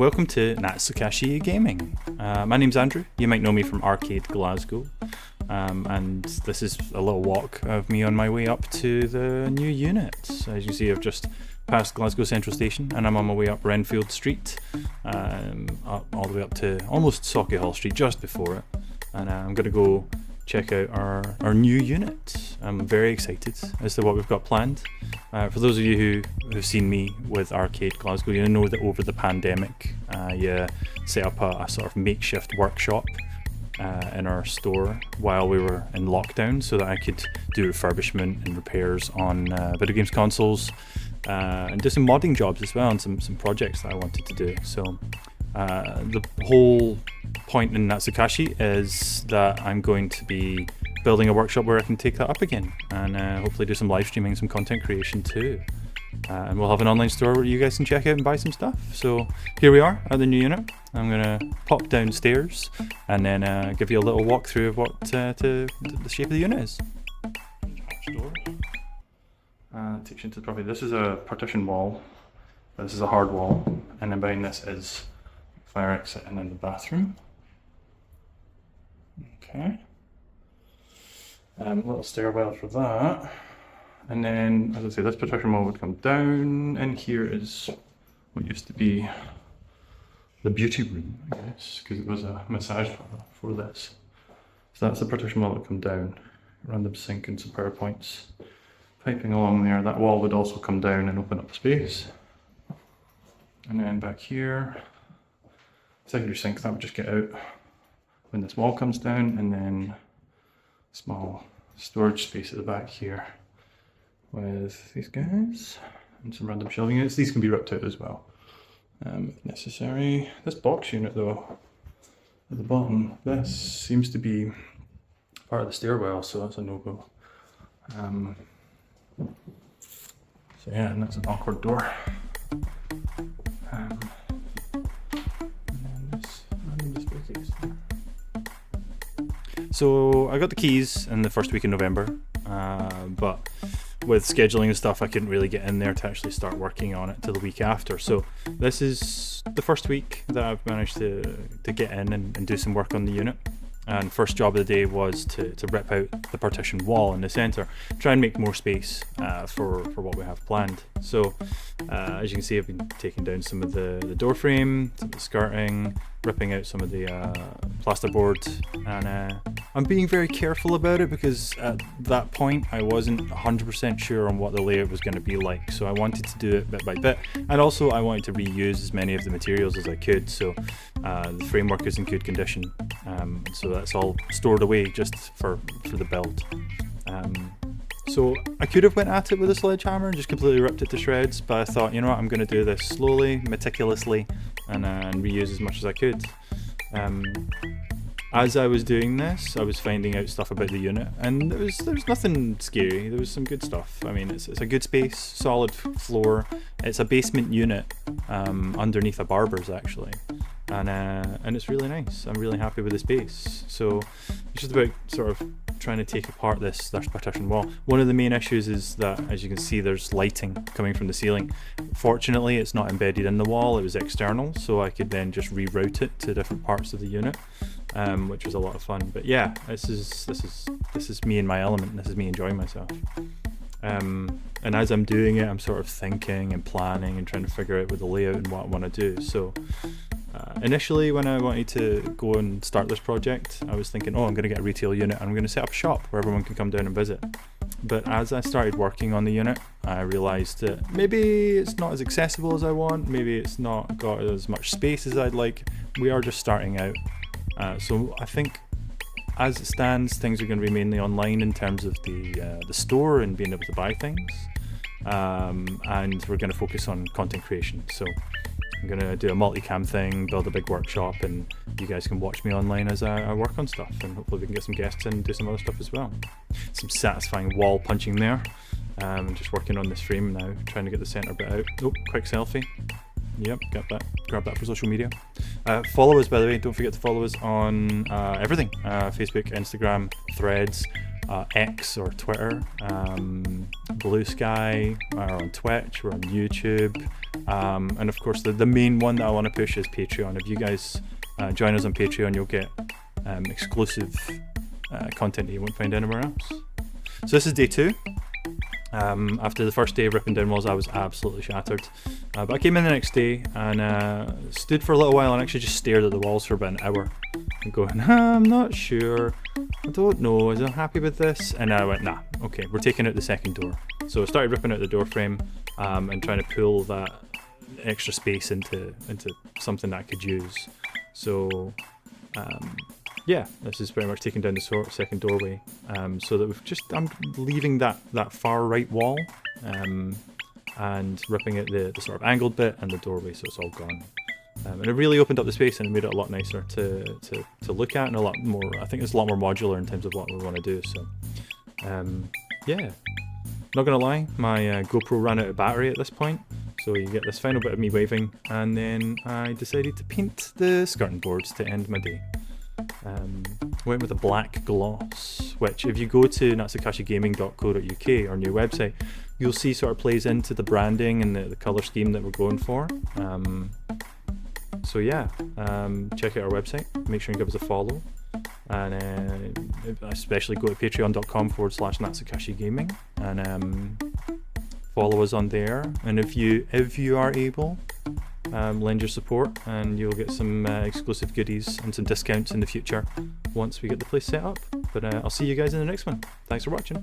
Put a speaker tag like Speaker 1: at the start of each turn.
Speaker 1: welcome to Natsukashii Gaming. My name's Andrew. You might know me from R-CADE Glasgow, and this is a little walk of me on my way up to the new unit. As you can see, I've just passed Glasgow Central Station and I'm on my way up Renfield Street, all the way up to almost Sauchiehall Street, just before it, and I'm going to go check out our new unit. I'm very excited as to what we've got planned. For those of you who've seen me with R-CADE Glasgow, you know that over the pandemic I set up a sort of makeshift workshop in our store while we were in lockdown, so that I could do refurbishment and repairs on video games consoles, and do some modding jobs as well, and some projects that I wanted to do. So the whole point in Natsukashii is that I'm going to be building a workshop where I can take that up again, and hopefully do some live streaming, some content creation too. And we'll have an online store where you guys can check out and buy some stuff. So here we are at the new unit. I'm gonna pop downstairs and then give you a little walkthrough of what the shape of the unit is. Door. Takes you into the property. This is a partition wall. This is a hard wall, and then behind this is fire exit and then the bathroom. Okay. Little stairwell for that. And then, as I say, this partition wall would come down, and here is what used to be the beauty room, I guess, because it was a massage parlour for this. So that's the partition wall that would come down. Random sink and some power points. Piping along there. That wall would also come down and open up the space. And then back here, secondary sink, that would just get out when this wall comes down, and then small storage space at the back here with these guys and some random shelving units. These can be ripped out as well if necessary. This box unit though, at the bottom, this seems to be part of the stairwell, so that's a no-go. So yeah, and that's an awkward door. And then this random display case. So I got the keys in the first week in November, but with scheduling and stuff I couldn't really get in there to actually start working on it till the week after. So this is the first week that I've managed to get in and do some work on the unit. And first job of the day was to rip out the partition wall in the centre, try and make more space for what we have planned. So as you can see, I've been taking down some of the door frame, some of the skirting, ripping out some of the plasterboard, and I'm being very careful about it because at that point I wasn't 100% sure on what the layout was going to be like, so I wanted to do it bit by bit, and also I wanted to reuse as many of the materials as I could, so the framework is in good condition, so that's all stored away just for the build. So I could have went at it with a sledgehammer and just completely ripped it to shreds, but I thought, you know what, I'm going to do this slowly, meticulously, and reuse as much as I could. As I was doing this, I was finding out stuff about the unit, and there was nothing scary. There was some good stuff. I mean, it's a good space, solid floor. It's a basement unit underneath a barber's actually, and it's really nice. I'm really happy with the space. So it's just about sort of trying to take apart this partition wall. One of the main issues is that, as you can see, there's lighting coming from the ceiling. Fortunately, it's not embedded in the wall, it was external, so I could then just reroute it to different parts of the unit, which was a lot of fun. But yeah, this is me in my element. This is me enjoying myself. And as I'm doing it, I'm sort of thinking and planning and trying to figure out with the layout and what I want to do. So initially, when I wanted to go and start this project, I was thinking, oh, I'm going to get a retail unit and I'm going to set up a shop where everyone can come down and visit. But as I started working on the unit, I realised that maybe it's not as accessible as I want, maybe it's not got as much space as I'd like. We are just starting out. So I think as it stands, things are going to be mainly online in terms of the store and being able to buy things. And we're going to focus on content creation. So I'm going to do a multicam thing, build a big workshop, and you guys can watch me online as I work on stuff, and hopefully we can get some guests in and do some other stuff as well. Some satisfying wall punching there. Just working on this frame now, trying to get the centre bit out. Oh, quick selfie. Yep, grab that for social media. Follow us, by the way, don't forget to follow us on everything. Facebook, Instagram, Threads. X or Twitter, Blue Sky, or on Twitch, we're on YouTube, and of course the main one that I want to push is Patreon. If you guys join us on Patreon, you'll get exclusive content that you won't find anywhere else. So this is day 2. After the first day of ripping down walls, I was absolutely shattered. But I came in the next day and stood for a little while and actually just stared at the walls for about an hour and going, I'm not sure, I don't know, is I happy with this? And I went, nah, okay, we're taking out the second door. So I started ripping out the door frame and trying to pull that extra space into something that I could use. So yeah, this is pretty much taking down the second doorway, so that I'm leaving that far right wall and ripping out the sort of angled bit and the doorway, so it's all gone. And it really opened up the space and made it a lot nicer to look at, and a lot more, I think it's a lot more modular in terms of what we want to do. So yeah, not gonna lie, my GoPro ran out of battery at this point, so you get this final bit of me waving, and then I decided to paint the skirting boards to end my day. Went with a black gloss, which if you go to natsukashigaming.co.uk, our new website, you'll see sort of plays into the branding and the colour scheme that we're going for. So yeah, check out our website, make sure you give us a follow, and especially go to patreon.com/natsukashigaming and follow us on there. And if you are able, lend your support and you'll get some exclusive goodies and some discounts in the future once we get the place set up. But I'll see you guys in the next one. Thanks for watching.